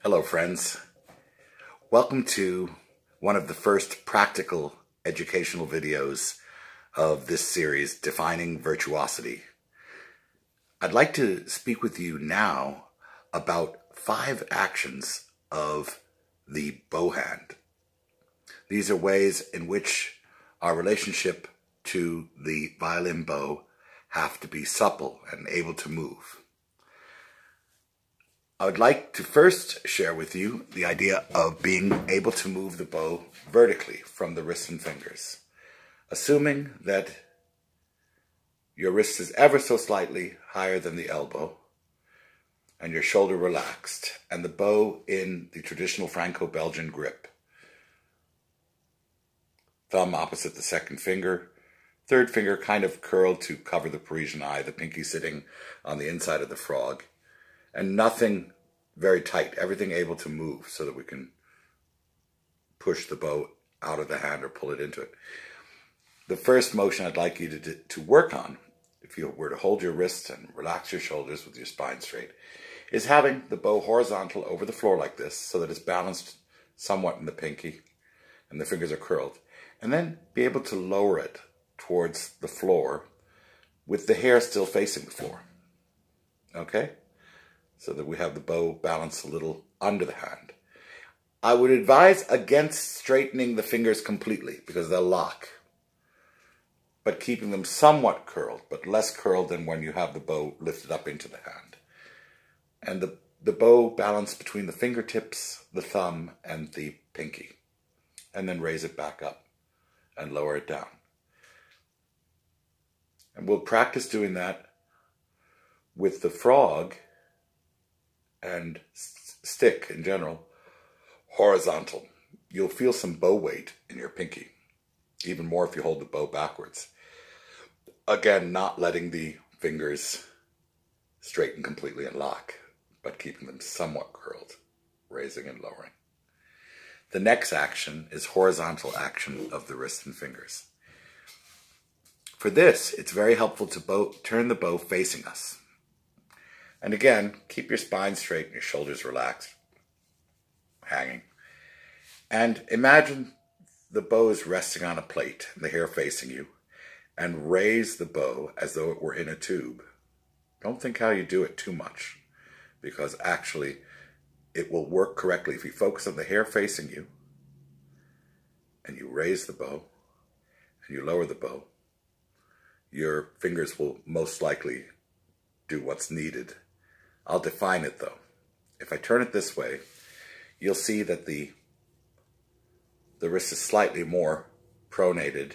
Hello, friends. Welcome to one of the first practical educational videos of this series, Defining Virtuosity. I'd like to speak with you now about 5 actions of the bow hand. These are ways in which our relationship to the violin bow have to be supple and able to move. I would like to first share with you the idea of being able to move the bow vertically from the wrists and fingers. Assuming that your wrist is ever so slightly higher than the elbow and your shoulder relaxed and the bow in the traditional Franco-Belgian grip. Thumb opposite the second finger, third finger kind of curled to cover the Parisian eye, the pinky sitting on the inside of the frog. And nothing very tight, everything able to move so that we can push the bow out of the hand or pull it into it. The first motion I'd like you to work on, if you were to hold your wrists and relax your shoulders with your spine straight, is having the bow horizontal over the floor like this so that it's balanced somewhat in the pinky and the fingers are curled. And then be able to lower it towards the floor with the hair still facing the floor. Okay? So that we have the bow balanced a little under the hand. I would advise against straightening the fingers completely because they'll lock, but keeping them somewhat curled, but less curled than when you have the bow lifted up into the hand. And the bow balanced between the fingertips, the thumb, and the pinky. And then raise it back up and lower it down. And we'll practice doing that with the frog and stick in general, horizontal. You'll feel some bow weight in your pinky, even more if you hold the bow backwards. Again, not letting the fingers straighten completely and lock, but keeping them somewhat curled, raising and lowering. The next action is horizontal action of the wrist and fingers. For this, it's very helpful to turn the bow facing us. And again, keep your spine straight and your shoulders relaxed, hanging. And imagine the bow is resting on a plate, the hair facing you, and raise the bow as though it were in a tube. Don't think how you do it too much, because actually it will work correctly if you focus on the hair facing you, and you raise the bow, and you lower the bow. Your fingers will most likely do what's needed. I'll define it though. If I turn it this way, you'll see that the wrist is slightly more pronated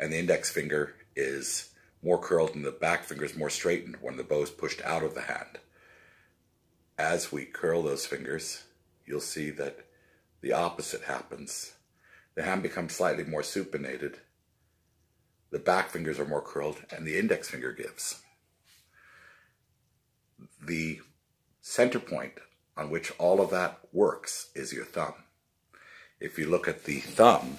and the index finger is more curled and the back finger is more straightened when the bow is pushed out of the hand. As we curl those fingers, you'll see that the opposite happens. The hand becomes slightly more supinated, the back fingers are more curled, and the index finger gives. The center point on which all of that works is your thumb. If you look at the thumb,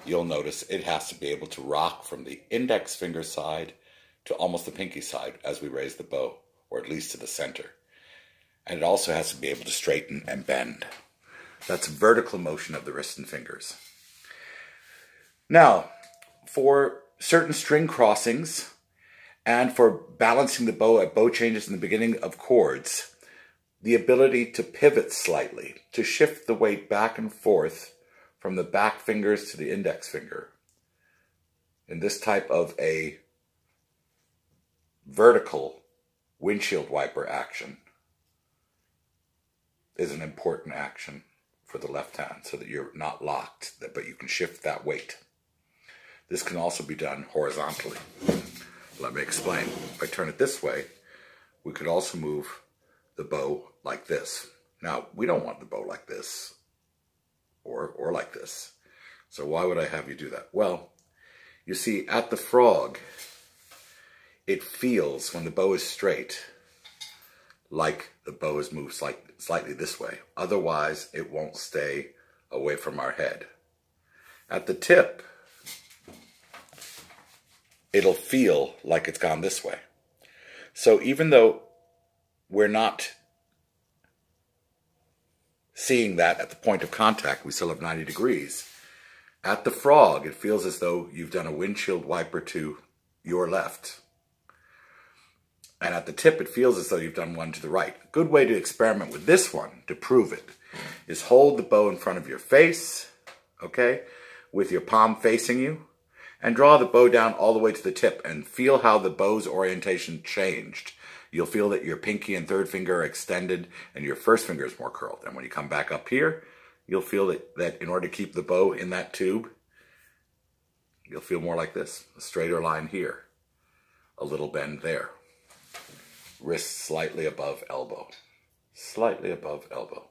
you'll notice it has to be able to rock from the index finger side to almost the pinky side as we raise the bow, or at least to the center. And it also has to be able to straighten and bend. That's vertical motion of the wrist and fingers. Now, for certain string crossings, and for balancing the bow at bow changes in the beginning of chords, the ability to pivot slightly, to shift the weight back and forth from the back fingers to the index finger. In this type of a vertical windshield wiper action is an important action for the left hand so that you're not locked, but you can shift that weight. This can also be done horizontally. Let me explain. If I turn it this way, we could also move the bow like this. Now, we don't want the bow like this or like this. So why would I have you do that? Well, you see, at the frog, it feels, when the bow is straight, like the bow is moved slightly this way. Otherwise, it won't stay away from our head. At the tip, it'll feel like it's gone this way. So even though we're not seeing that at the point of contact, we still have 90 degrees. At the frog, it feels as though you've done a windshield wiper to your left. And at the tip, it feels as though you've done one to the right. A good way to experiment with this one, to prove it, is hold the bow in front of your face, okay, with your palm facing you, and draw the bow down all the way to the tip and feel how the bow's orientation changed. You'll feel that your pinky and third finger are extended and your first finger is more curled. And when you come back up here, you'll feel that in order to keep the bow in that tube, you'll feel more like this. A straighter line here, a little bend there. Wrist slightly above elbow. Slightly above elbow.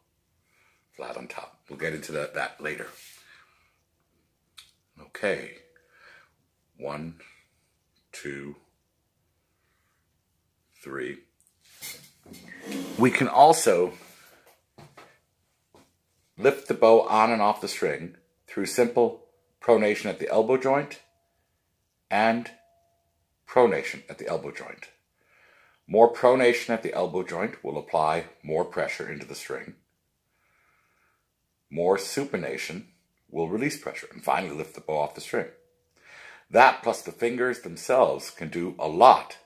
Flat on top. We'll get into that later. Okay. 1, 2, 3. We can also lift the bow on and off the string through simple pronation at the elbow joint and pronation at the elbow joint. More pronation at the elbow joint will apply more pressure into the string. More supination will release pressure and finally lift the bow off the string. That plus the fingers themselves can do a lot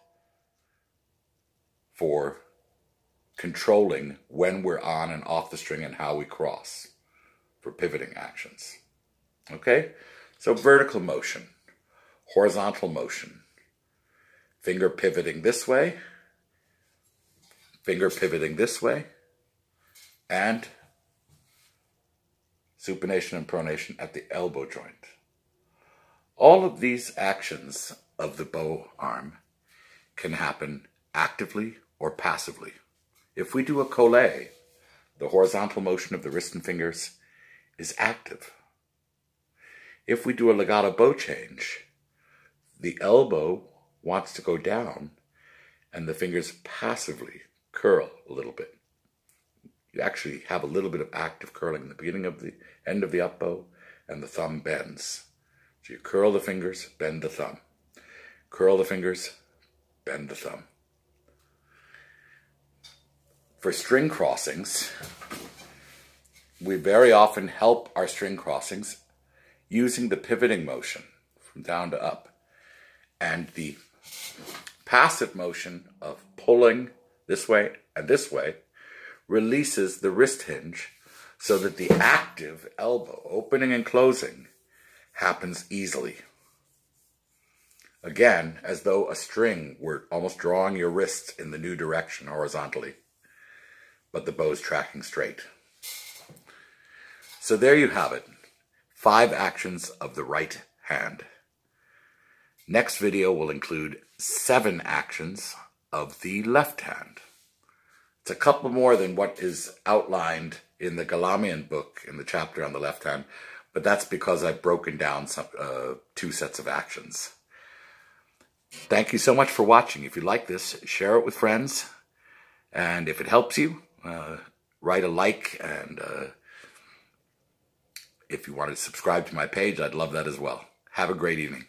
for controlling when we're on and off the string and how we cross for pivoting actions. Okay? So vertical motion, horizontal motion, finger pivoting this way, finger pivoting this way, and supination and pronation at the elbow joint. All of these actions of the bow arm can happen actively or passively. If we do a collé, the horizontal motion of the wrist and fingers is active. If we do a legato bow change, the elbow wants to go down and the fingers passively curl a little bit. You actually have a little bit of active curling in the beginning of the end of the up bow, and the thumb bends. So you curl the fingers, bend the thumb. Curl the fingers, bend the thumb. For string crossings, we very often help our string crossings using the pivoting motion from down to up and the passive motion of pulling this way and this way releases the wrist hinge so that the active elbow opening and closing happens easily. Again, as though a string were almost drawing your wrists in the new direction horizontally, but the bow's tracking straight. So there you have it. 5 actions of the right hand. Next video will include 7 actions of the left hand. It's a couple more than what is outlined in the Galamian book in the chapter on the left hand, but that's because I've broken down some 2 sets of actions. Thank you so much for watching. If you like this, share it with friends. And if it helps you, write a like. And if you want to subscribe to my page, I'd love that as well. Have a great evening.